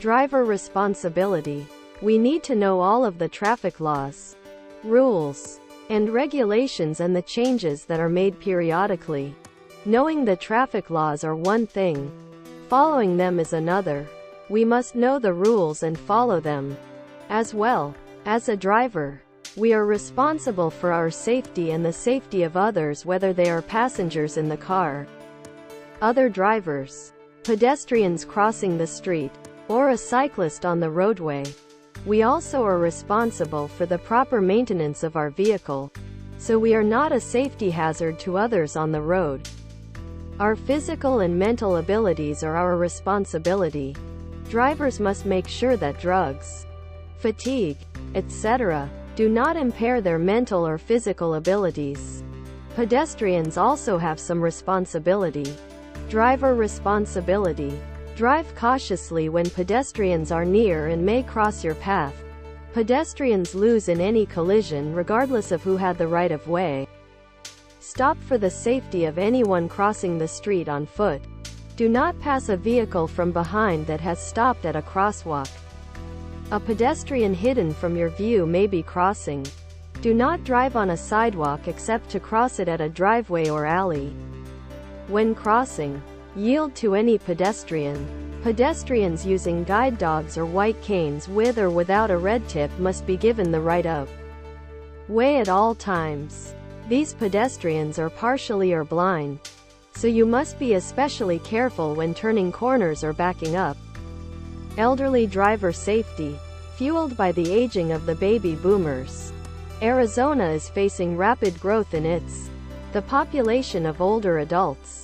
Driver responsibility. We need to know all of the traffic laws, rules, and regulations and the changes that are made periodically. Knowing the traffic laws are one thing, following them is another. We must know the rules and follow them as well. As a driver, we are responsible for our safety and the safety of others, whether they are passengers in the car, other drivers, pedestrians crossing the street, or a cyclist on the roadway. We also are responsible for the proper maintenance of our vehicle, so we are not a safety hazard to others on the road. Our physical and mental abilities are our responsibility. Drivers must make sure that drugs, fatigue, etc., do not impair their mental or physical abilities. Pedestrians also have some responsibility. Driver responsibility. Drive cautiously when pedestrians are near and may cross your path. Pedestrians lose in any collision regardless of who had the right of way. Stop for the safety of anyone crossing the street on foot. Do not pass a vehicle from behind that has stopped at a crosswalk. A pedestrian hidden from your view may be crossing. Do not drive on a sidewalk except to cross it at a driveway or alley. When crossing, yield to any pedestrian. Pedestrians using guide dogs or white canes with or without a red tip must be given the right of way at all times. These pedestrians are partially or blind, so you must be especially careful when turning corners or backing up. Elderly driver safety. Fueled by the aging of the baby boomers, Arizona is facing rapid growth in the population of older adults.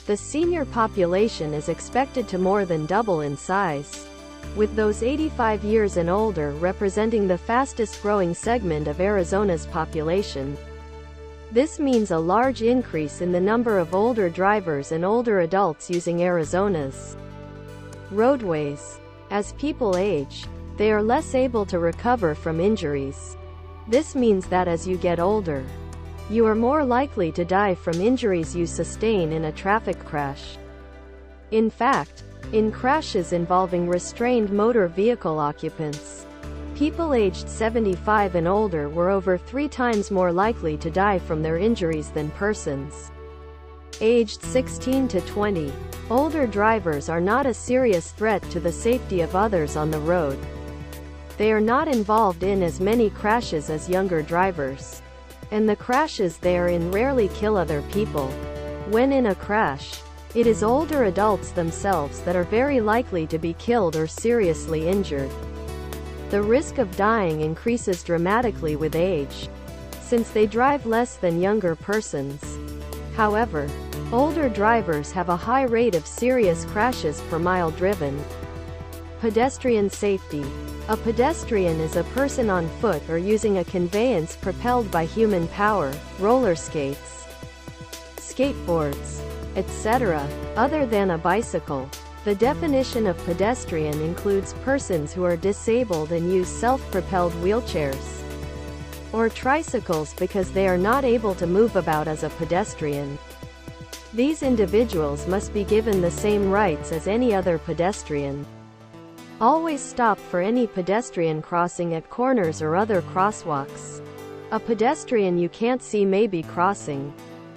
The senior population is expected to more than double in size, with those 85 years and older representing the fastest growing segment of Arizona's population. This means a large increase in the number of older drivers and older adults using Arizona's roadways. As people age, they are less able to recover from injuries. This means that as you get older, you are more likely to die from injuries you sustain in a traffic crash. In fact, in crashes involving restrained motor vehicle occupants, people aged 75 and older were over 3 times more likely to die from their injuries than persons aged 16 to 20. Older drivers are not a serious threat to the safety of others on the road. They are not involved in as many crashes as younger drivers, and the crashes they are in rarely kill other people. When in a crash, it is older adults themselves that are very likely to be killed or seriously injured. The risk of dying increases dramatically with age, since they drive less than younger persons. However, older drivers have a high rate of serious crashes per mile driven. Pedestrian safety. A pedestrian is a person on foot or using a conveyance propelled by human power, roller skates, skateboards, etc., other than a bicycle. The definition of pedestrian includes persons who are disabled and use self-propelled wheelchairs or tricycles because they are not able to move about as a pedestrian. These individuals must be given the same rights as any other pedestrian. Always stop for any pedestrian crossing at corners or other crosswalks. A pedestrian you can't see may be crossing.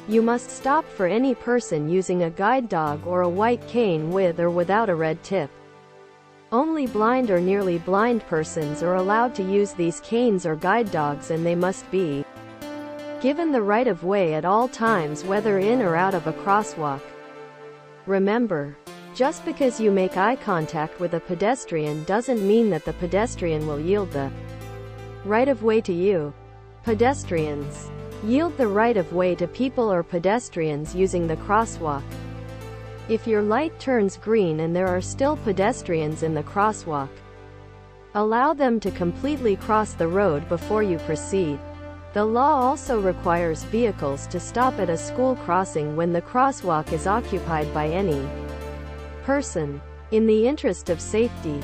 You must stop for any person using a guide dog or a white cane with or without a red tip. Only blind or nearly blind persons are allowed to use these canes or guide dogs, and they must be given the right of way at all times, whether in or out of a crosswalk. Remember, just because you make eye contact with a pedestrian doesn't mean that the pedestrian will yield the right of way to you. Pedestrians yield the right of way to people or pedestrians using the crosswalk. If your light turns green and there are still pedestrians in the crosswalk, allow them to completely cross the road before you proceed. The law also requires vehicles to stop at a school crossing when the crosswalk is occupied by any person. In the interest of safety,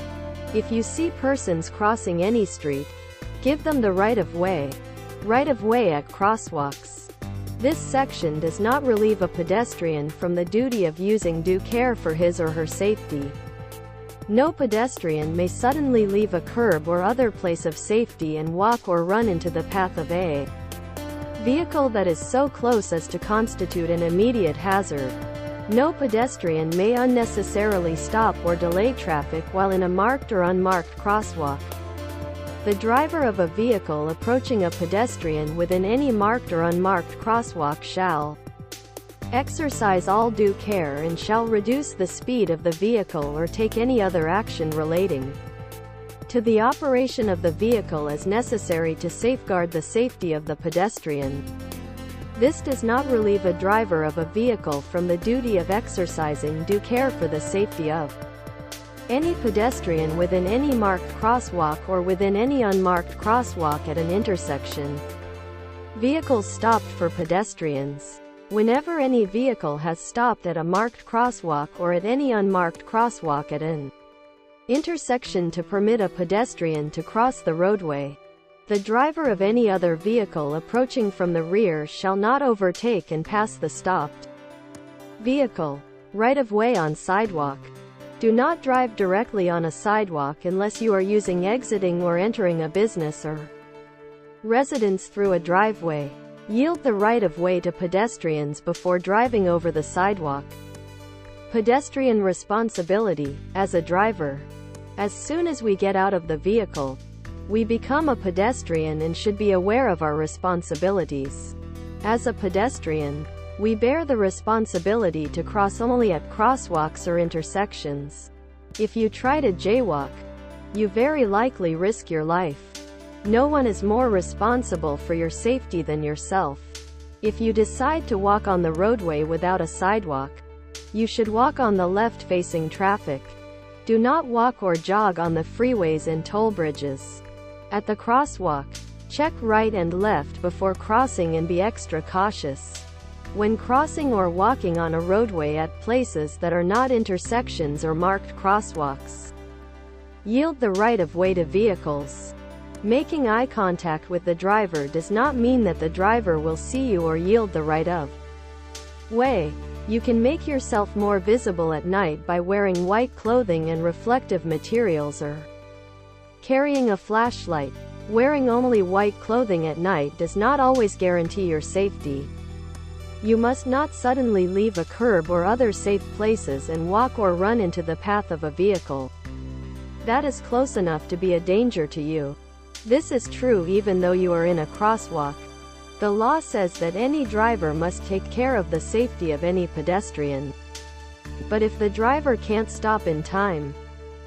if you see persons crossing any street, give them the right of way. Right of way at crosswalks. This section does not relieve a pedestrian from the duty of using due care for his or her safety. No pedestrian may suddenly leave a curb or other place of safety and walk or run into the path of a vehicle that is so close as to constitute an immediate hazard. No pedestrian may unnecessarily stop or delay traffic while in a marked or unmarked crosswalk. The driver of a vehicle approaching a pedestrian within any marked or unmarked crosswalk shall exercise all due care and shall reduce the speed of the vehicle or take any other action relating to the operation of the vehicle as necessary to safeguard the safety of the pedestrian. This does not relieve a driver of a vehicle from the duty of exercising due care for the safety of any pedestrian within any marked crosswalk or within any unmarked crosswalk at an intersection. Vehicles stopped for pedestrians. Whenever any vehicle has stopped at a marked crosswalk or at any unmarked crosswalk at an intersection to permit a pedestrian to cross the roadway, the driver of any other vehicle approaching from the rear shall not overtake and pass the stopped vehicle. Right-of-way on sidewalk. Do not drive directly on a sidewalk unless you are using exiting or entering a business or residence through a driveway. Yield the right-of-way to pedestrians before driving over the sidewalk. Pedestrian responsibility. As a driver, as soon as we get out of the vehicle, we become a pedestrian and should be aware of our responsibilities. As a pedestrian, we bear the responsibility to cross only at crosswalks or intersections. If you try to jaywalk, you very likely risk your life. No one is more responsible for your safety than yourself. If you decide to walk on the roadway without a sidewalk, you should walk on the left-facing traffic. Do not walk or jog on the freeways and toll bridges. At the crosswalk, check right and left before crossing and be extra cautious when crossing or walking on a roadway at places that are not intersections or marked crosswalks. Yield the right-of-way to vehicles. Making eye contact with the driver does not mean that the driver will see you or yield the right-of-way. You can make yourself more visible at night by wearing white clothing and reflective materials or carrying a flashlight. Wearing only white clothing at night does not always guarantee your safety. You must not suddenly leave a curb or other safe places and walk or run into the path of a vehicle that is close enough to be a danger to you. This is true even though you are in a crosswalk. The law says that any driver must take care of the safety of any pedestrian. But if the driver can't stop in time,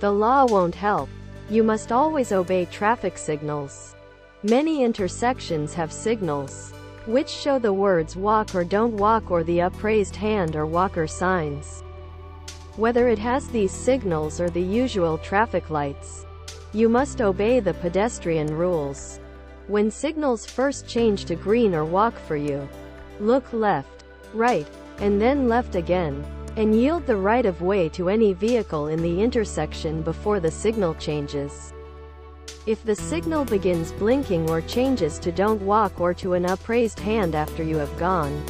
the law won't help. You must always obey traffic signals. Many intersections have signals which show the words walk or don't walk or the upraised hand or walker signs. Whether it has these signals or the usual traffic lights, you must obey the pedestrian rules. When signals first change to green or walk for you, look left, right, and then left again, and yield the right-of-way to any vehicle in the intersection before the signal changes. If the signal begins blinking or changes to don't walk or to an upraised hand after you have gone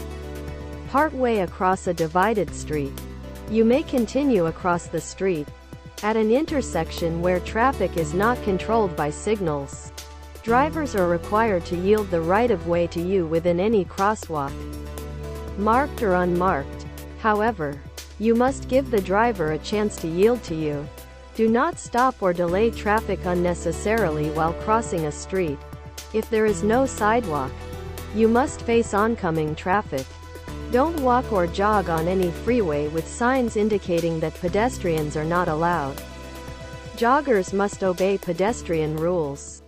partway across a divided street, you may continue across the street. At an intersection where traffic is not controlled by signals, drivers are required to yield the right-of-way to you within any crosswalk, marked or unmarked. However, you must give the driver a chance to yield to you. Do not stop or delay traffic unnecessarily while crossing a street. If there is no sidewalk, you must face oncoming traffic. Don't walk or jog on any freeway with signs indicating that pedestrians are not allowed. Joggers must obey pedestrian rules.